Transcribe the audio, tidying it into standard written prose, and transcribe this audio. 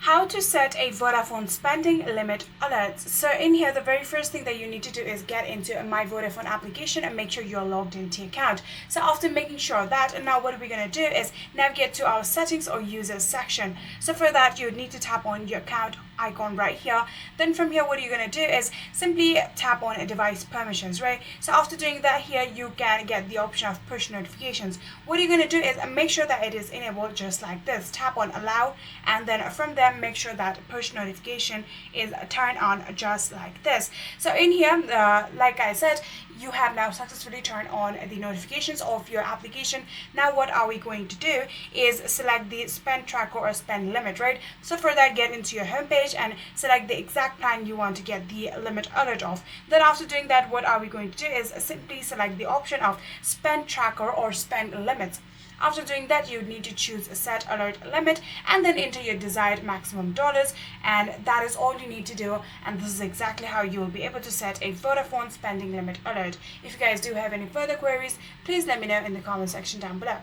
How to set a Vodafone spending limit alert. So in here, the very first thing that you need to do is get into my Vodafone application and make sure you're logged into your account. So after making sure that, and now what we're going to do is navigate to our settings or users section. So for that, you need to tap on your account icon right here. Then from here, what you're going to do is simply tap on device permissions, right? So after doing that, here you can get the option of push notifications. What you're going to do is make sure that it is enabled just like this. Tap on allow, and then from there make sure that push notification is turned on just like this. So in here, like I said, you have now successfully turned on the notifications of your application. Now what are we going to do is select the spend tracker or spend limit, right? So for that, get into your home page and select the exact plan you want to get the limit alert of. Then after doing that, what are we going to do is simply select the option of spend tracker or spend limits. After doing that, you need to choose a set alert limit and then enter your desired maximum dollars, and that is all you need to do. And this is exactly how you will be able to set a Vodafone spending limit alert. If you guys do have any further queries, please let me know in the comment section down below.